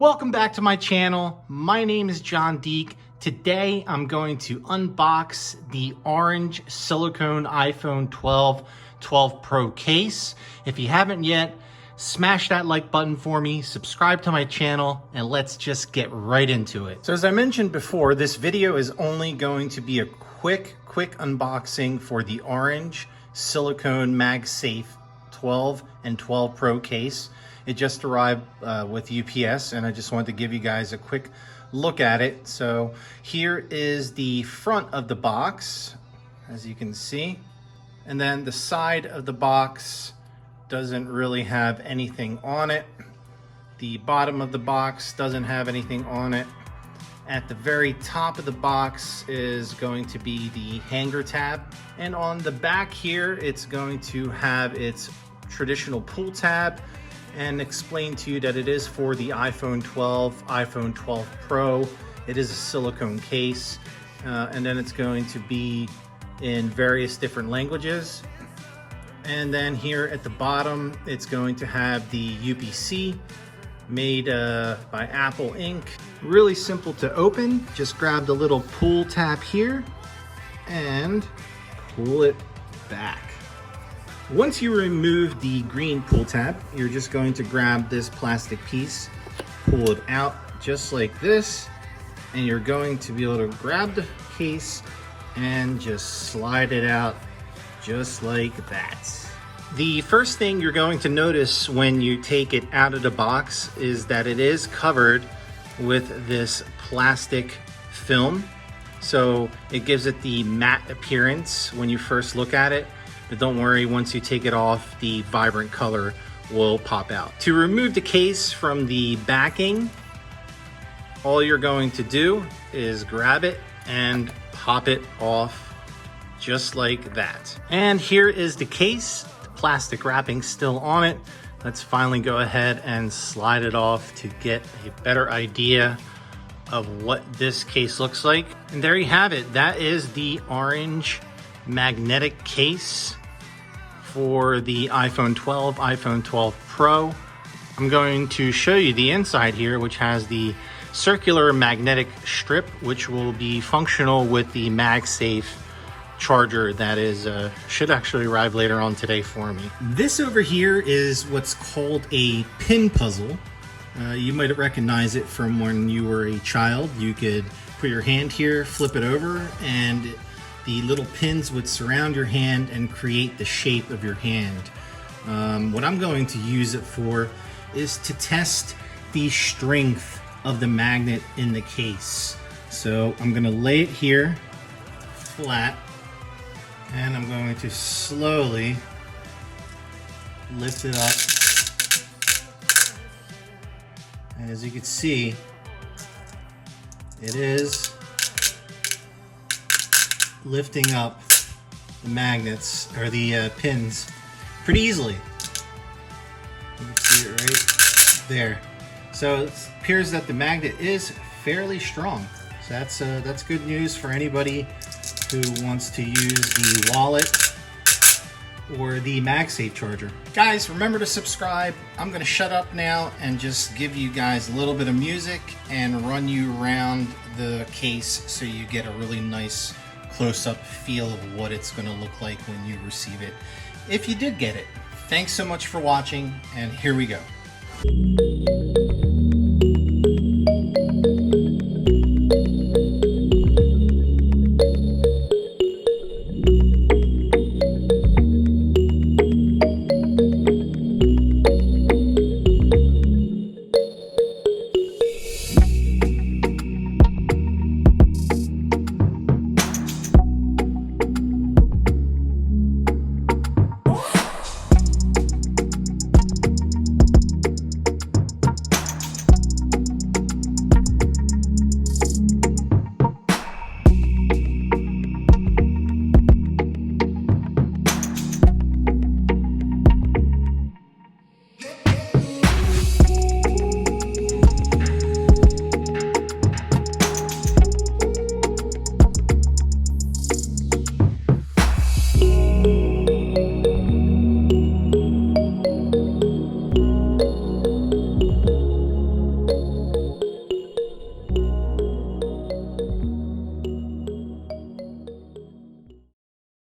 Welcome back to my channel. My name is John Deak. Today I'm going to unbox the orange silicone iPhone 12 Pro case. If you haven't yet, smash that like button for me, subscribe to my channel, and let's just get right into it. So as I mentioned before, this video is only going to be a quick unboxing for the orange silicone MagSafe 12 and 12 Pro case. It just arrived with UPS, and I just wanted to give you guys a quick look at it. So here is the front of the box, as you can see. And then the side of the box doesn't really have anything on it. The bottom of the box doesn't have anything on it. At the very top of the box is going to be the hanger tab. And on the back here, it's going to have its traditional pull tab, and explain to you that it is for the iPhone 12, iPhone 12 Pro. It is a silicone case, and then it's going to be in various different languages. And then here at the bottom, it's going to have the UPC made by Apple Inc. Really simple to open. Just grab the little pull tab here and pull it back. Once you remove the green pull tab, you're just going to grab this plastic piece, pull it out just like this, and you're going to be able to grab the case and just slide it out just like that. The first thing you're going to notice when you take it out of the box is that it is covered with this plastic film. So it gives it the matte appearance when you first look at it. But don't worry, once you take it off, the vibrant color will pop out. To remove the case from the backing, all you're going to do is grab it and pop it off just like that. And here is the case. The plastic wrapping still on it. Let's finally go ahead and slide it off to get a better idea of what this case looks like. And there you have it. That is the orange magnetic case for the iPhone 12, iPhone 12 Pro. I'm going to show you the inside here, which has the circular magnetic strip, which will be functional with the MagSafe charger that is should actually arrive later on today for me. This over here is what's called a pin puzzle. You might recognize it from when you were a child. You could put your hand here, flip it over, and the little pins would surround your hand and create the shape of your hand. What I'm going to use it for is to test the strength of the magnet in the case. So I'm going to lay it here flat, and I'm going to slowly lift it up. And as you can see, it is lifting up the magnets or the pins pretty easily. You can see it right there. So it appears that the magnet is fairly strong. So that's good news for anybody who wants to use the wallet or the MagSafe charger. Guys, remember to subscribe. I'm gonna shut up now and just give you guys a little bit of music and run you around the case so you get a really nice close-up feel of what it's going to look like when you receive it, if you did get it. Thanks so much for watching, and here we go.